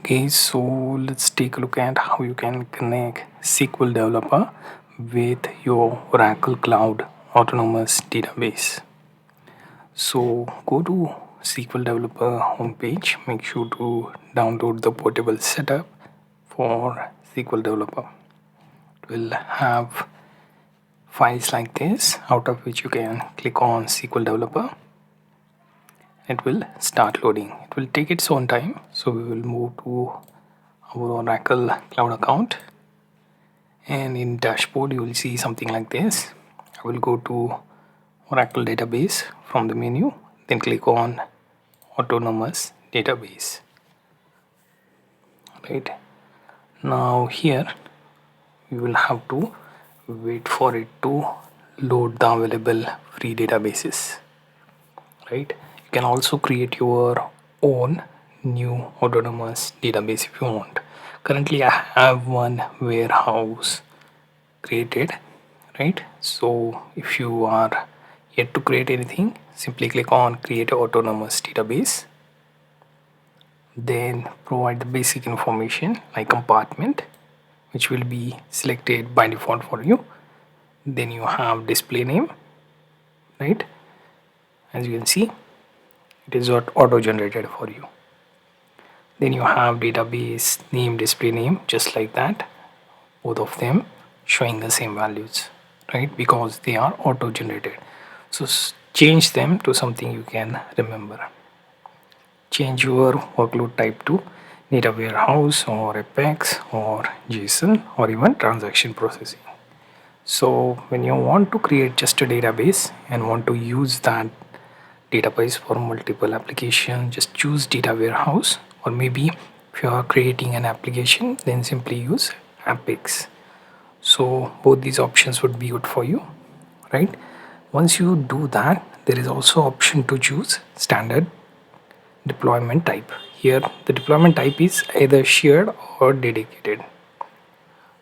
Okay, so let's take a look at how you can connect SQL Developer with your Oracle Cloud Autonomous Database. So go to SQL Developer homepage. Make sure to download the portable setup for SQL Developer. It will have files like this, out of which you can click on SQL Developer. It will start loading. It will take its own time, so we will move to our Oracle Cloud account, and in dashboard you will see something like this. I will go to Oracle database from the menu, then click on autonomous database. Right now here we will have to wait for it to load the available free databases. Right, you can also create your own new autonomous database if you want. Currently I have one warehouse created, right? So if you are yet to create anything, simply click on create autonomous database, then provide the basic information like compartment, which will be selected by default for you. Then you have display name, right? As you can see, it is auto generated for you. Then you have database name, display name, just like that, both of them showing the same values, right? Because they are auto generated. So change them to something you can remember. Change your workload type to data warehouse or Apex or JSON or even transaction processing. So when you want to create just a database and want to use that database for multiple applications, just choose data warehouse, or maybe if you are creating an application, then simply use Apex. So both these options would be good for you, right? Once you do that, there is also option to choose standard deployment type. Here the deployment type is either shared or dedicated,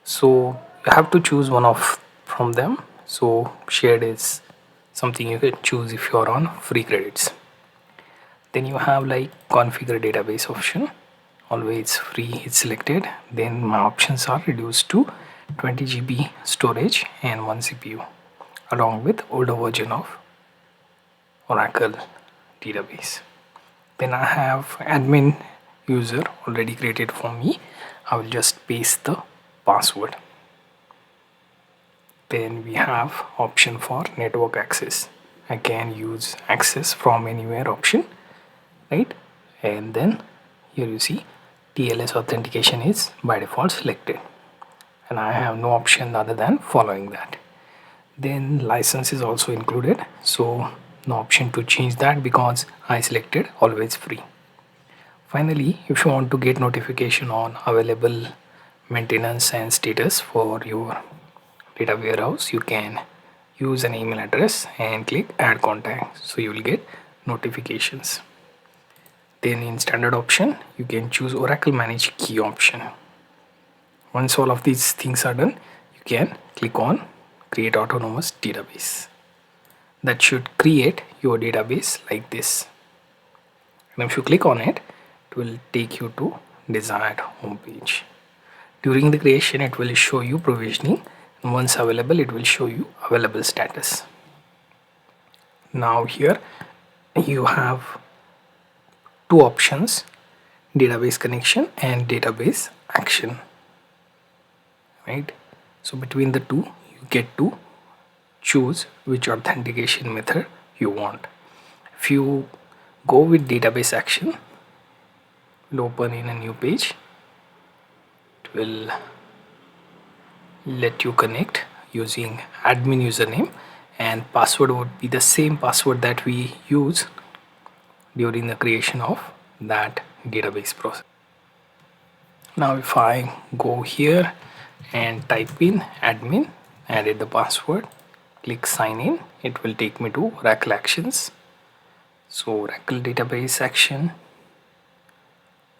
so you have to choose one of from them. So shared is something you can choose if you are on free credits. Then you have like configure database option, always free is selected. Then my options are reduced to 20 GB storage and 1 CPU along with older version of Oracle database. Then I have admin user already created for me. I will just paste the password. Then we have option for network access. I can use access from anywhere option, right? And then here you see TLS authentication is by default selected, and I have no option other than following that. Then license is also included, so no option to change that because I selected always free. Finally, if you want to get notification on available maintenance and status for your data warehouse, you can use an email address and click add contact, so you will get notifications. Then in standard option you can choose Oracle manage key option. Once all of these things are done, you can click on create autonomous database. That should create your database like this, and if you click on it, it will take you to desired home page. During the creation it will show you provisioning, and once available it will show you available status. Now here you have two options, database connection and database action, right? So between the two you get to choose which authentication method you want. If you go with database action, it will open in a new page. It will let you connect using admin username, and password would be the same password that we use during the creation of that database process. Now if I go here and type in admin, added the password, click sign in, it will take me to Oracle actions. So Oracle database action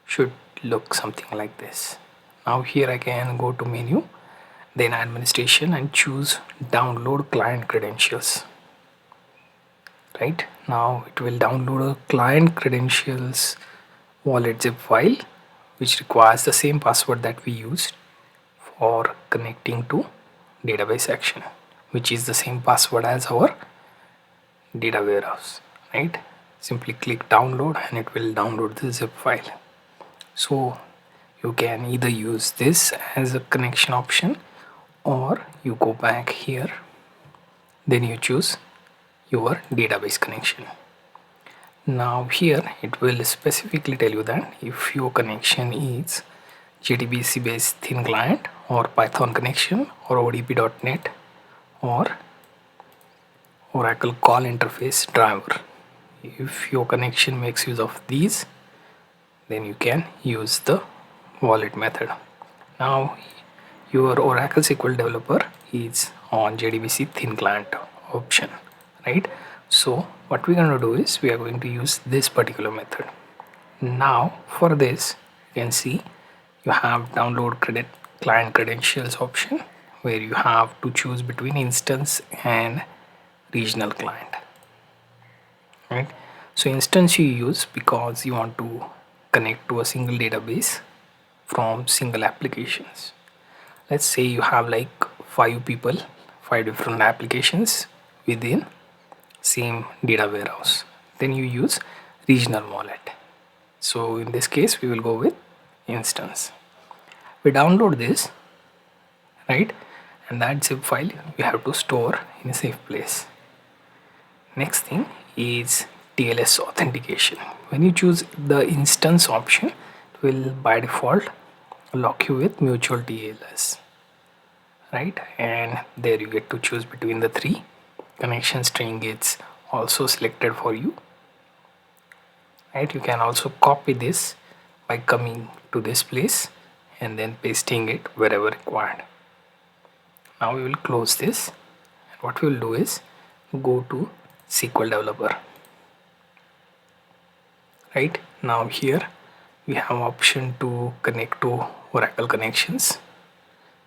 should look something like this. Now here I can go to menu, then administration, and choose download client credentials. Right now it will download a client credentials wallet zip file which requires the same password that we used for connecting to database action, which is the same password as our data warehouse, right? Simply click download and it will download the zip file. So you can either use this as a connection option, or you go back here, then you choose your database connection. Now here it will specifically tell you that if your connection is JDBC based thin client or Python connection or ODP.NET or Oracle call interface driver. If your connection makes use of these, then you can use the wallet method. Now your Oracle SQL Developer is on JDBC thin client option, right? So what we're going to do is we are going to use this particular method. Now for this, you can see you have download credit client credentials option, where you have to choose between instance and regional client, right? So instance you use because you want to connect to a single database from single applications. Let's say you have like 5 different applications within same data warehouse, then you use regional wallet. So in this case we will go with instance. We download this, right? And that zip file we have to store in a safe place. Next thing is TLS authentication. When you choose the instance option, it will by default lock you with mutual TLS, right? And there you get to choose between the three. Connection string gets also selected for you, right? You can also copy this by coming to this place and then pasting it wherever required. Now we will close this, and what we will do is go to SQL Developer. Right now here we have option to connect to Oracle connections.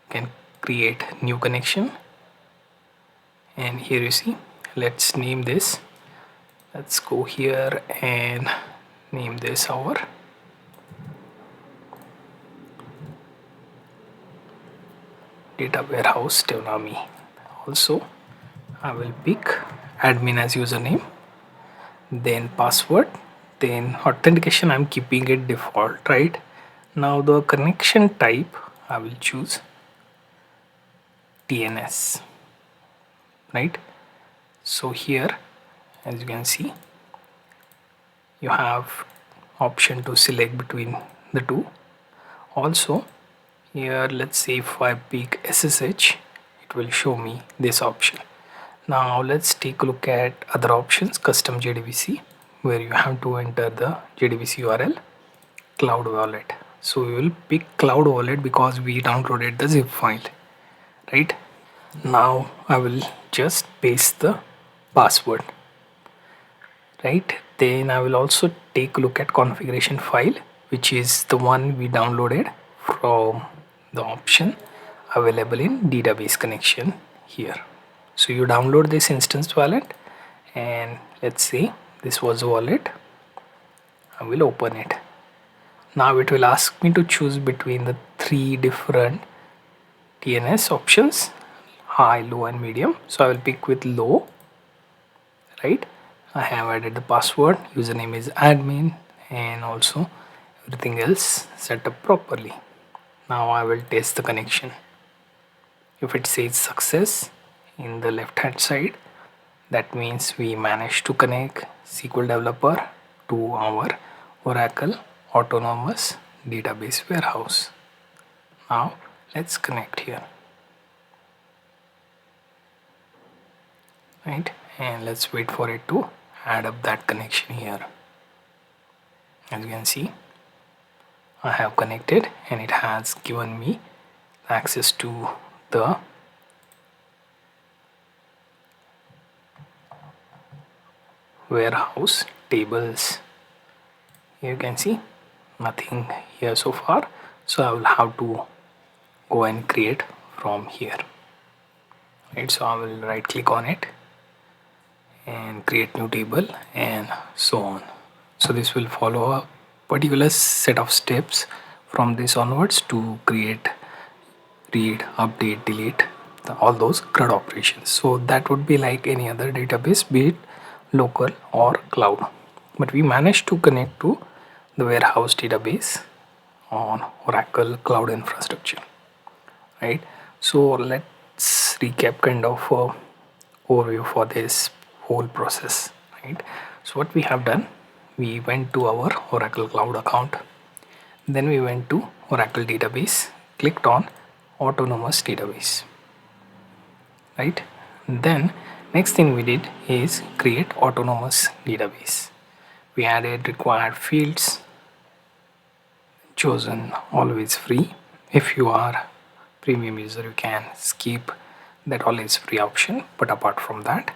You can create new connection, and here you see, let's name this. Let's go here and name this our data warehouse DevNami. Also I will pick admin as username, then password, then authentication I'm keeping it default, right? Now the connection type I will choose TNS, right? So here as you can see, you have option to select between the two. Also here, let's say if I pick SSH, it will show me this option. Now let's take a look at other options. Custom JDBC, where you have to enter the JDBC URL. Cloud wallet, so we will pick cloud wallet because we downloaded the zip file, right? Now I will just paste the password, right? Then I will also take a look at configuration file, which is the one we downloaded from the option available in database connection here. So you download this instance wallet, and let's say this was a wallet. I will open it. Now it will ask me to choose between the three different TNS options: high, low and medium. So I will pick with low, right? I have added the password, username is admin, and also everything else set up properly. Now I will test the connection. If it says success in the left hand side, that means we managed to connect SQL Developer to our Oracle Autonomous Database Warehouse. Now let's connect here, right? And let's wait for it to add up that connection here. As you can see, I have connected and it has given me access to the warehouse tables. Here you can see nothing here so far, so I will have to go and create from here, right? So I will right click on it and create new table and so on. So this will follow a particular set of steps from this onwards to create, read, update, delete, all those CRUD operations. So that would be like any other database, be it local or cloud. But we managed to connect to the warehouse database on Oracle Cloud Infrastructure, right? So let's recap kind of overview for this whole process, right? So what we have done, we went to our Oracle Cloud account, then we went to Oracle database, clicked on autonomous database, right? Then next thing we did is create autonomous database. We added required fields, chosen always free. If you are premium user, you can skip that always free option, but apart from that,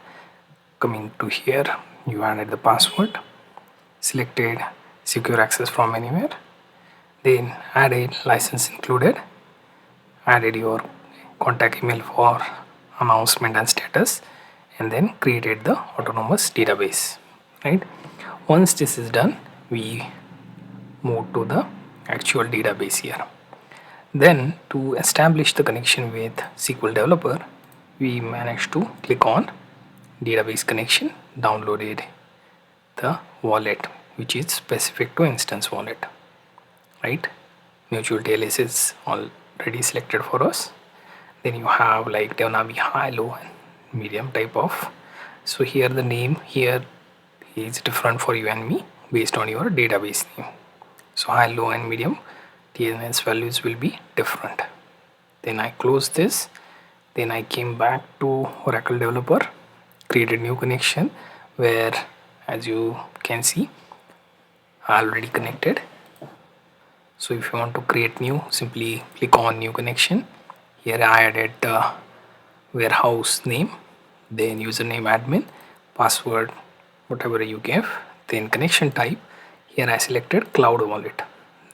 coming to here, you added the password, selected secure access from anywhere, then added license included, added your contact email for announcement and status, and then created the autonomous database, right? Once this is done, we move to the actual database here. Then to establish the connection with SQL Developer, we managed to click on database connection, downloaded the wallet which is specific to instance wallet, right? Mutual TLS is already selected for us. Then you have like DevNami high, low and medium type of. So here the name here is different for you and me based on your database name. So high, low and medium TLS values will be different. Then I close this. Then I came back to Oracle Developer, created new connection where, as you can see, I already connected. So if you want to create new, simply click on new connection. Here I added the warehouse name, then username admin, password, whatever you give, then connection type. Here I selected cloud wallet.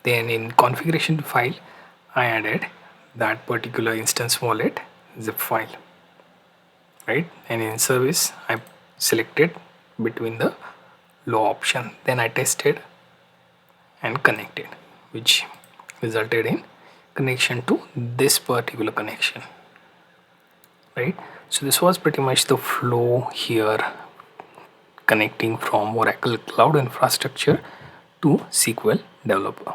Then in configuration file, I added that particular instance wallet zip file, right? And in service, I selected between the low option. Then I tested and connected, which resulted in connection to this particular connection, right? So this was pretty much the flow here, connecting from Oracle Cloud Infrastructure to SQL Developer.